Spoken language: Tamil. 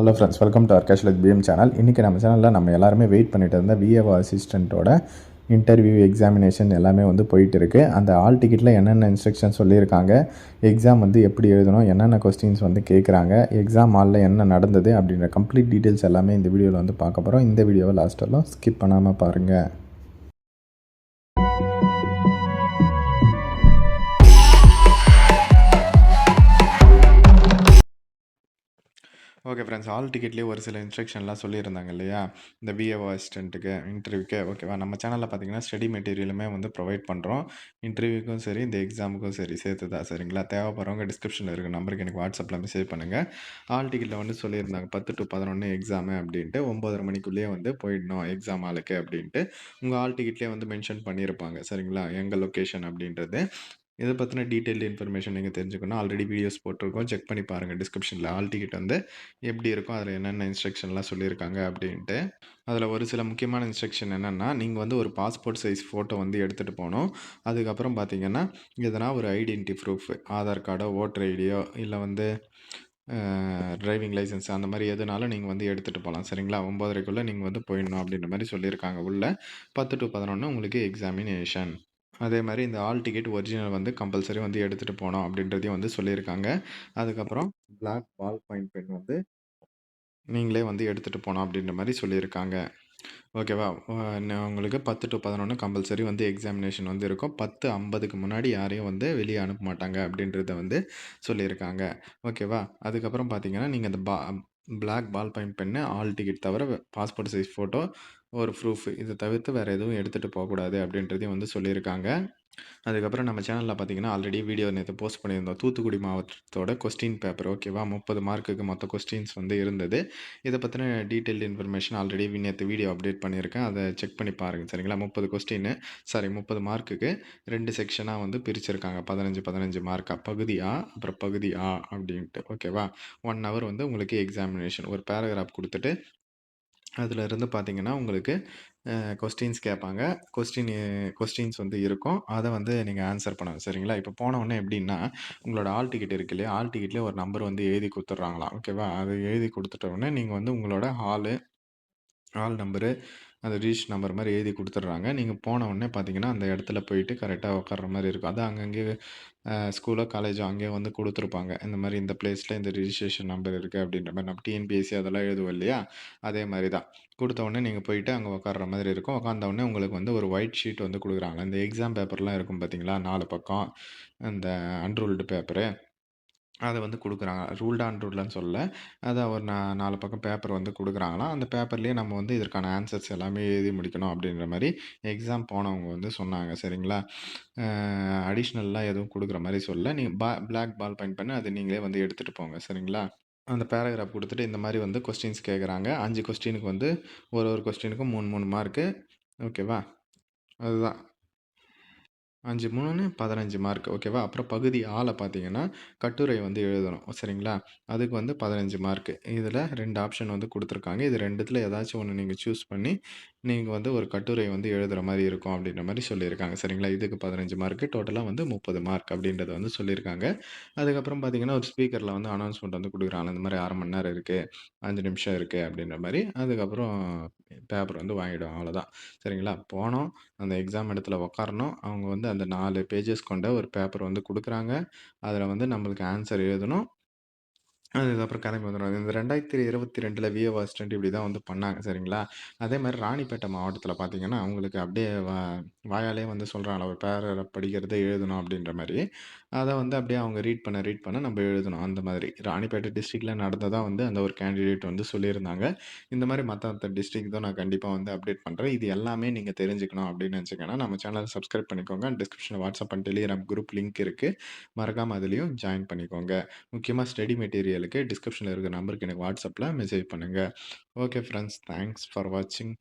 Hello friends, welcome to Arkesh with PM channel. இன்றைக்கி நம்ம சேனலில் நம்ம எல்லாருமே வெயிட் பண்ணிட்டு இருந்த விஏஓ அசிஸ்டண்ட்டோட இன்டர்வியூ எக்ஸாமினேஷன் எல்லாமே போயிட்டு இருக்குது. அந்த ஆல் டிக்கெட்டில் என்னென்ன இன்ஸ்ட்ரக்ஷன் சொல்லியிருக்காங்க, எக்ஸாம் எப்படி எழுதணும், என்னென்ன கொஸ்டின்ஸ் கேட்குறாங்க, எக்ஸாம் ஹாலில் என்ன நடந்தது அப்படின்ற கம்ப்ளீட் டீட்டெயில்ஸ் எல்லாமே இந்த வீடியோவில் பார்க்க போகிறோம். இந்த வீடியோவை லாஸ்ட்டெல்லாம் ஸ்கிப் பண்ணாமல் பாருங்கள். ஓகே ஃப்ரெண்ட்ஸ், ஆல் டிக்கெட்லேயே ஒரு சில இன்ஸ்ட்ரக்ஷன்லாம் சொல்லியிருந்தாங்க இல்லையா, இந்த விஏஓ அசிஸ்டண்ட்டுக்கு இன்டர்வியூக்கு. ஓகேவா, நம்ம சேனலில் பார்த்தீங்கன்னா ஸ்டடி மெட்டீரியலுமே ப்ரொவைட் பண்ணுறோம். இன்டர்வியூக்கும் சரி, இந்த எக்ஸாமுக்கும் சரி சேர்த்து தான். சரிங்களா, தேவைப்படுறவங்க டிஸ்கிரிப்ஷனில் இருக்க நம்பருக்கு எனக்கு வாட்ஸ்அப்பில் மெசேஜ் பண்ணுங்கள். ஆல் டிக்கெட்டில் சொல்லியிருந்தாங்க 10 to 11 எக்ஸாமு அப்படின்ட்டு, 9:30 மணிக்குள்ளேயே போயிடணும் எக்ஸாம் ஹாலுக்கு அப்படின்ட்டு உங்கள் ஆல் டிக்கெட்லேயே மென்ஷன் பண்ணியிருப்பாங்க. சரிங்களா, எங்கள் லொக்கேஷன் அப்படின்றது. இதை பற்றின டீட்டெயில்டு இன்ஃபர்மேஷன் நீங்கள் தெரிஞ்சுக்கணும். ஆல்ரெடி வீடியோஸ் போட்டிருக்கோம், செக் பண்ணி பாருங்கள் டிஸ்கிரிப்ஷனில். ஆல் டிக்கெட் எப்படி இருக்கும், அதில் என்னென்ன இன்ஸ்ட்ரக்ஷன்லாம் சொல்லியிருக்காங்க அப்படின்ட்டு. அதில் ஒரு சில முக்கியமான இன்ஸ்ட்ரக்ஷன் என்னென்னா, நீங்கள் ஒரு பாஸ்போர்ட் சைஸ் ஃபோட்டோ எடுத்துகிட்டு போகணும். அதுக்கப்புறம் பார்த்தீங்கன்னா, எதனா ஒரு ஐடென்டி ப்ரூஃப், ஆதார் கார்டோ, ஓட்டர் ஐடியோ, இல்லை டிரைவிங் லைசன்ஸ், அந்த மாதிரி எதுனாலும் நீங்கள் எடுத்துகிட்டு போகலாம். சரிங்களா, 9:30க்குள்ளே நீங்கள் போயிடணும் அப்படின்ற மாதிரி சொல்லியிருக்காங்க. உள்ள 10 to 11 உங்களுக்கு எக்ஸாமினேஷன். அதே மாதிரி இந்த ஆல் டிக்கெட் ஒரிஜினல் கம்பல்சரி எடுத்துகிட்டு போகணும் அப்படின்றதையும் சொல்லியிருக்காங்க. அதுக்கப்புறம் பிளாக் பால் பாயிண்ட் பென் நீங்களே எடுத்துகிட்டு போகணும் அப்படின்ற மாதிரி சொல்லியிருக்காங்க. ஓகேவா, உங்களுக்கு 10 to 11 கம்பல்சரி எக்ஸாமினேஷன் இருக்கும். 10:50க்கு முன்னாடி யாரையும் வெளியே அனுப்ப மாட்டாங்க அப்படின்றத சொல்லியிருக்காங்க. ஓகேவா, அதுக்கப்புறம் பார்த்தீங்கன்னா, நீங்கள் அந்த black ball point pen, hall ticket தவிர பாஸ்போர்ட் சைஸ் ஃபோட்டோ, ஒரு ப்ரூஃப், இதை தவிர்த்து வேறு எதுவும் எடுத்துகிட்டு போகக்கூடாது அப்படின்றதையும் சொல்லியிருக்காங்க. அதுக்கப்புறம் நம்ம சேனலில் பார்த்தீங்கன்னா ஆல்ரெடி வீடியோ நேற்று போஸ்ட் பண்ணியிருந்தோம். தூத்துக்குடி மாவட்டத்தோட கொஸ்டின் பேப்பர். ஓகேவா, 30 மார்க்குக்கு மொத்த கொஸ்டின்ஸ் இருந்தது. இதை பற்றின டீட்டெயில்டு இன்ஃபர்மேஷன் ஆல்ரெடி நேற்று வீடியோ அப்டேட் பண்ணியிருக்கேன். அதை செக் பண்ணி பாருங்கள். சரிங்களா, 30 மார்க்குக்கு 2 செக்ஷனாக பிரிச்சிருக்காங்க. 15 15 மார்க்காக, பகுதி ஆ அப்புறம் பகுதி ஆ அப்படின்ட்டு. ஓகேவா, 1 ஹவர் உங்களுக்கு எக்ஸாமினேஷன். ஒரு பேராகிராஃப் கொடுத்துட்டு அதில் இருந்து பார்த்தீங்கன்னா உங்களுக்கு கொஸ்டின்ஸ் கேட்பாங்க. கொஸ்டின்ஸ் இருக்கும். அதை நீங்கள் ஆன்சர் பண்ணணும். சரிங்களா, இப்போ போனவுடனே எப்படின்னா, உங்களோட ஆல் டிக்கெட் இருக்கு இல்லையா, ஆல் டிக்கெட்லேயே ஒரு நம்பர் எழுதி கொடுத்துட்றாங்களாம். ஓகேவா, அது எழுதி கொடுத்துட்ட உடனே நீங்கள் உங்களோட ஆல் நம்பரு, அந்த ரிஜிஸ்டர் நம்பர் மாதிரி எழுதி கொடுத்துட்றாங்க. நீங்கள் போன உடனே பார்த்தீங்கன்னா, அந்த இடத்துல போயிட்டு கரெக்டாக உட்கார்ற மாதிரி இருக்கும். அது அங்கங்கே ஸ்கூலோ காலேஜோ அங்கேயே கொடுத்துருப்பாங்க. இந்த மாதிரி இந்த பிளேஸில் இந்த ரிஜிஸ்ட்ரேஷன் நம்பர் இருக்குது அப்படின்ற மாதிரி. நம்ம டிஎன்பிஎஸ்சி அதெல்லாம் எழுதுவோம் இல்லையா, அதே மாதிரி தான். கொடுத்த உடனே நீங்கள் போயிட்டு அங்கே உட்கார்ற மாதிரி இருக்கும். உட்காந்த உடனே உங்களுக்கு ஒரு ஒயிட் ஷீட் கொடுக்குறாங்க. இந்த எக்ஸாம் பேப்பர்லாம் இருக்கும் பார்த்தீங்களா, 4 பக்கம், அந்த அன்ரூல்டு பேப்பரு, அதை குடுக்குறாங்க. ரூல்டு அன்ரூல்டுன்னு சொல்லல. அதான் ஒரு 4 பக்கம் பேப்பர் குடுக்குறாங்களாம். அந்த பேப்பர்லேயே நம்ம இதற்கான ஆன்சர்ஸ் எல்லாமே எழுதி முடிக்கணும் அப்படின்ற மாரி எக்ஸாம் போனவங்க சொன்னாங்க. சரிங்களா, அடிஷ்னல்லாம் எதுவும் குடுக்குற மாரி சொல்லல. நீங்க பிளாக் பால் பாயிண்ட் பென் அது நீங்களே எடுத்துட்டு போங்க. சரிங்களா, அந்த பேராகிராஃப் குடுத்துட்டு இந்த மாரி கொஸ்டின்ஸ் கேட்குறாங்க. 5 கொஸ்டினுக்கு ஒரு கொஸ்டினுக்கும் 3 3 மார்க்கு. ஓகேவா, அதுதான் 5 3 15 மார்க். ஓகேவா, அப்புறம் பகுதி ஆல பார்த்தீங்கன்னா, கட்டுரை எழுதணும். சரிங்களா, அதுக்கு 15 மார்க். இதில் 2 ஆப்ஷன் குடுத்துருக்காங்க. இது 2த்துல ஏதாச்சும் ஒண்ணு நீங்க சூஸ் பண்ணி, நீங்க ஒரு கட்டுரை எழுதுற மாரி இருக்கும் அப்படின்ற மாரி சொல்லியிருக்காங்க. சரிங்களா, இதுக்கு 15 மார்க். டோட்டலா 30 மார்க் அப்படின்றத சொல்லியிருக்காங்க. அதுக்கப்புறம் பார்த்தீங்கன்னா, ஒரு ஸ்பீக்கர்ல அனௌன்ஸ்மென்ட் குடுக்குறாங்க. இந்த மாரி 1/2 மணி நேரம் இருக்கு, 5 நிமிஷம் இருக்கு அப்படின்ற மாரி. அதுக்கப்புறம் பேப்பர் வாங்கிடுவோம். அவ்வளோதான். சரிங்களா, போனோம், அந்த எக்ஸாம் இடத்துல உட்காரணும். அவங்க அந்த 4 பேஜஸ் கொண்ட ஒரு பேப்பர் குடுக்குறாங்க. அதில் நம்மளுக்கு ஆன்சர் எழுதணும். அதுக்கப்புறம் கிளம்பி வந்துருவாங்க. இந்த 2022ல விஏஓ அசிஸ்டன்ட் இப்படி தான் பண்ணாங்க. சரிங்களா, அதே மாரி ராணிப்பேட்டை மாவட்டத்தில பார்த்தீங்கன்னா, அவங்களுக்கு அப்படியே வாயாலேயே சொல்றாங்களாம், ஒரு பேராகிராஃப் படிக்கிறத எழுதணும் அப்படின்ற மாரி. அத அப்படியே அவங்க ரீட் பண்ண நம்ம எழுதணும். அந்த மாதிரி ராணிப்பேட்டை டிஸ்ட்ரிக்ட்ல நடந்ததா அந்த ஒரு கேண்டிடேட் சொல்லியிருந்தாங்க. இந்த மாரி மத்த மத்த டிஸ்ட்ரிக்ட் தான் நான் கண்டிப்பா அப்டேட் பண்றேன். இது எல்லாமே நீங்க தெரிஞ்சுக்கணும் அப்படின்னு நினைச்சீங்கன்னா, நம்ம சேனல சப்ஸ்கிரைப் பண்ணிக்கோங்க. டிஸ்கிரிப்ஷன்ல WhatsApp and Telegram group link இருக்கு. மறக்காம அதிலயும் ஜாயின் பண்ணிக்கோங்க. முக்கியமா ஸ்டடி மெட்டீரியலுக்கு டிஸ்கிரிப்ஷன்ல இருக்கிற நம்பருக்கு எனக்கு வாட்ஸ்அப்ல மெசேஜ் பண்ணுங்க. ஓகே ஃப்ரெண்ட்ஸ், தேங்க்ஸ் ஃபார் வாட்சிங்.